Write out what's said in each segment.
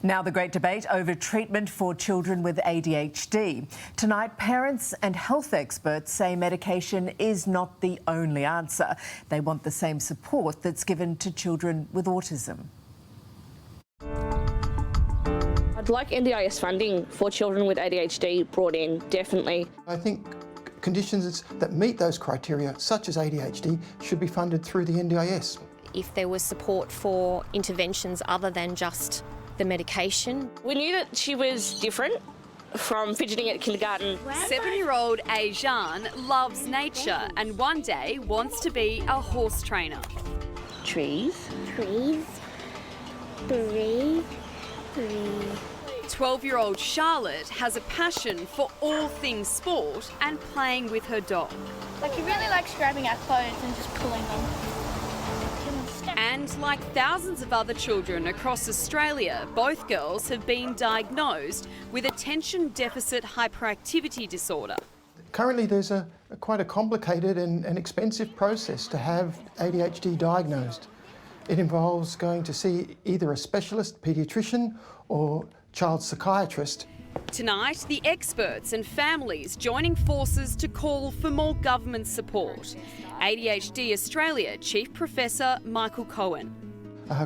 Now the great debate over treatment for children with ADHD. Tonight, parents and health experts say medication is not the only answer. They want the same support that's given to children with autism. I'd like NDIS funding for children with ADHD brought in, definitely. I think conditions that meet those criteria, such as ADHD, should be funded through the NDIS. If there was support for interventions other than just the medication. We knew that she was different from fidgeting at kindergarten. 7-year-old Ajan loves nature and one day wants to be a horse trainer. Trees. Breathe, breathe, breathe. 12-year-old Charlotte has a passion for all things sport and playing with her dog. Like, he really likes grabbing our clothes and just pulling them. And like thousands of other children across Australia, both girls have been diagnosed with attention deficit hyperactivity disorder. Currently there's quite a complicated and expensive process to have ADHD diagnosed. It involves going to see either a specialist paediatrician or child psychiatrist. Tonight, the experts and families joining forces to call for more government support. ADHD Australia Chief Professor Michael Cohen.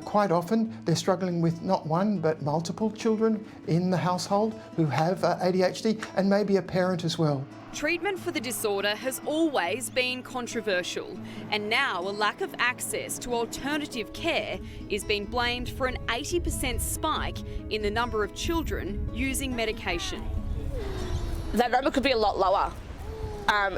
Quite often they're struggling with not one but multiple children in the household who have ADHD, and maybe a parent as well. Treatment for the disorder has always been controversial, and now a lack of access to alternative care is being blamed for an 80% spike in the number of children using medication. That number could be a lot lower.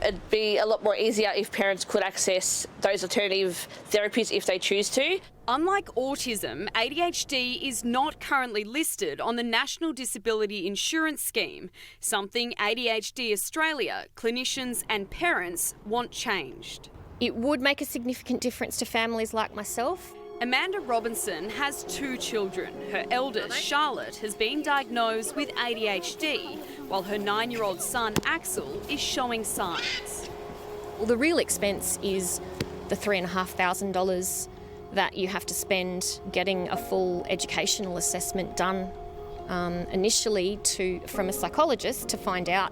It'd be a lot more easier if parents could access those alternative therapies if they choose to. Unlike autism, ADHD is not currently listed on the National Disability Insurance Scheme, something ADHD Australia clinicians and parents want changed. It would make a significant difference to families like myself. Amanda Robinson has 2 children. Her eldest, Charlotte, has been diagnosed with ADHD, while her 9-year-old son, Axel, is showing signs. Well, the real expense is the $3,500 that you have to spend getting a full educational assessment done initially from a psychologist to find out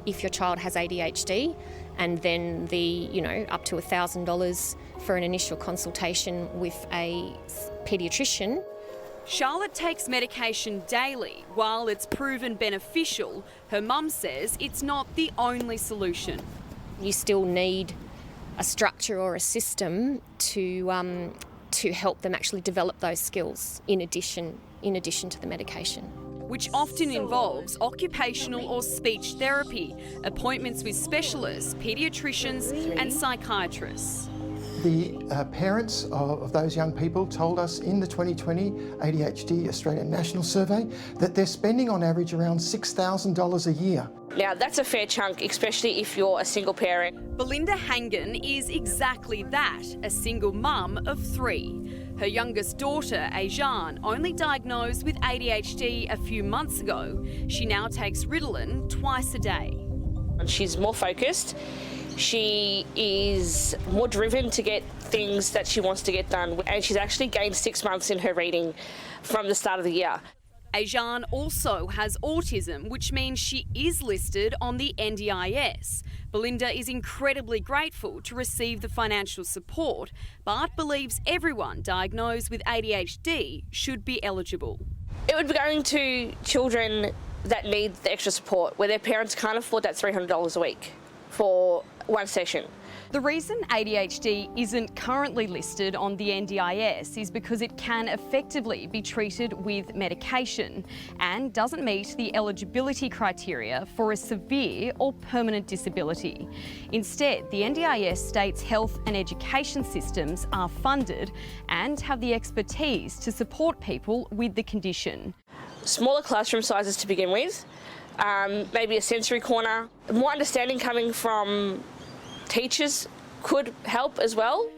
if your child has ADHD, and then up to $1,000 for an initial consultation with a paediatrician. Charlotte takes medication daily. While it's proven beneficial, her mum says it's not the only solution. You still need a structure or a system to help them actually develop those skills in addition to the medication. Which often involves occupational or speech therapy, appointments with specialists, paediatricians and psychiatrists. The parents of those young people told us in the 2020 ADHD Australian National Survey that they're spending on average around $6,000 a year. Now, that's a fair chunk, especially if you're a single parent. Belinda Hangan is exactly that, a single mum of 3. Her youngest daughter, Ajan, only diagnosed with ADHD a few months ago. She now takes Ritalin twice a day. She's more focused. She is more driven to get things that she wants to get done, and she's actually gained 6 months in her reading from the start of the year. Ajan also has autism, which means she is listed on the NDIS. Belinda is incredibly grateful to receive the financial support, but believes everyone diagnosed with ADHD should be eligible. It would be going to children that need the extra support, where their parents can't afford that $300 a week for one session. The reason ADHD isn't currently listed on the NDIS is because it can effectively be treated with medication and doesn't meet the eligibility criteria for a severe or permanent disability. Instead, the NDIS states health and education systems are funded and have the expertise to support people with the condition. Smaller classroom sizes to begin with, maybe a sensory corner. More understanding coming from teachers could help as well.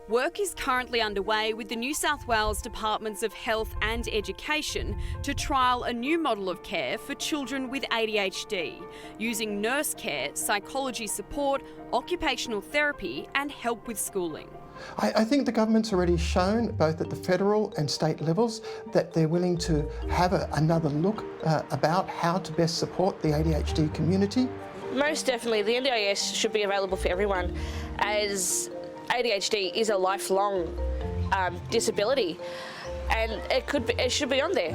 Work is currently underway with the New South Wales Departments of Health and Education to trial a new model of care for children with ADHD, using nurse care, psychology support, occupational therapy and help with schooling. I think the government's already shown, both at the federal and state levels, that they're willing to have another look about how to best support the ADHD community. Most definitely, the NDIS should be available for everyone, as ADHD is a lifelong disability, and it should be on there.